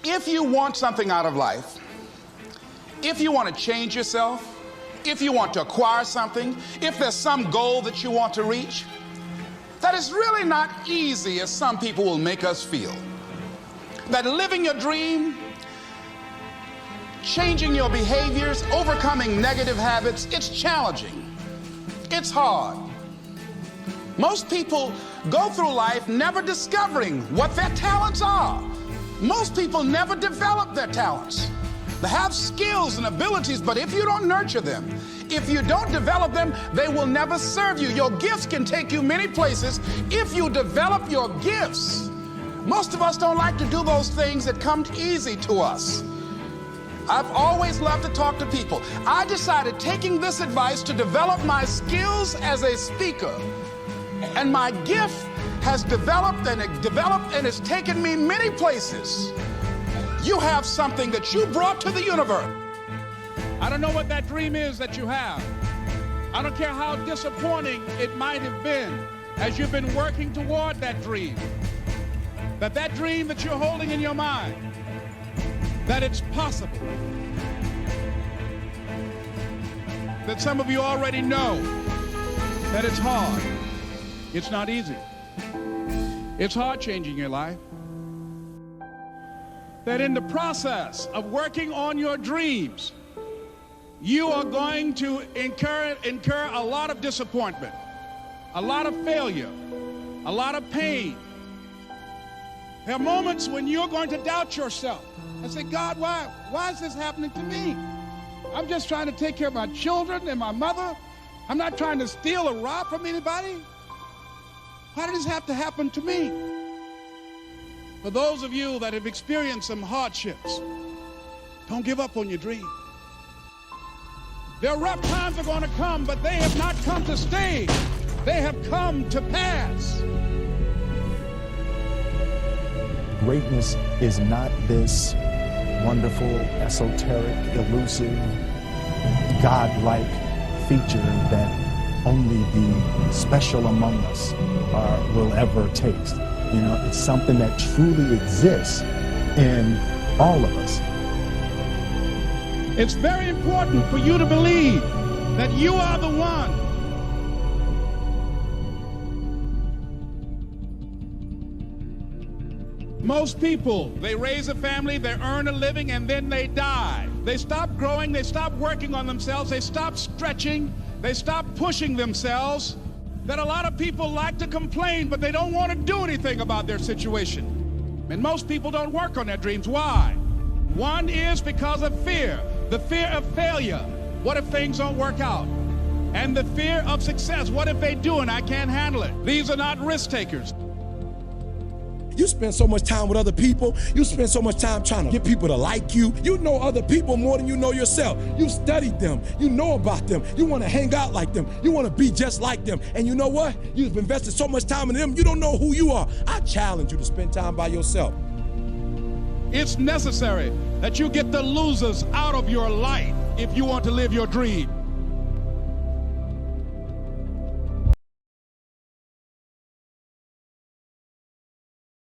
If you want something out of life, if you want to change yourself, if you want to acquire something, if there's some goal that you want to reach, that is really not easy as some people will make us feel. That living your dream, changing your behaviors, overcoming negative habits, it's challenging. It's hard. Most people go through life never discovering what their talents are. Most people never develop their talents. They have skills and abilities, but if you don't nurture them, if you don't develop them, they will never serve you. Your gifts can take you many places if you develop your gifts. Most of us don't like to do those things that come easy to us. I've always loved to talk to people. I decided, taking this advice, to develop my skills as a speaker. And my gift has developed and it's taken me many places. You have something that you brought to the universe. I don't know what that dream is that you have. I don't care how disappointing it might have been as you've been working toward that dream. That dream that you're holding in your mind, that it's possible. That some of you already know that it's hard. It's not easy. It's hard changing your life. That in the process of working on your dreams, you are going to incur a lot of disappointment, a lot of failure, a lot of pain. There are moments when you're going to doubt yourself and say, God, why is this happening to me? I'm just trying to take care of my children and my mother. I'm not trying to steal or rob from anybody. Why did this have to happen to me? For those of you that have experienced some hardships, don't give up on your dream. There are rough times that are going to come, but they have not come to stay. They have come to pass. Greatness is not this wonderful, esoteric, elusive, God-like feature that only the special among us will ever taste. You know, it's something that truly exists in all of us. It's very important for you to believe that you are the one. Most people, they raise a family, they earn a living, and then they die. They stop growing, they stop working on themselves, they stop stretching, they stop pushing themselves. That a lot of people like to complain, but they don't want to do anything about their situation. And most people don't work on their dreams. Why? One is because of fear. The fear of failure. What if things don't work out? And the fear of success. What if they do and I can't handle it? These are not risk takers. You spend so much time with other people. You spend so much time trying to get people to like you. You know other people more than you know yourself. You studied them. You know about them. You want to hang out like them. You want to be just like them. And you know what? You've invested so much time in them, you don't know who you are. I challenge you to spend time by yourself. It's necessary that you get the losers out of your life if you want to live your dream.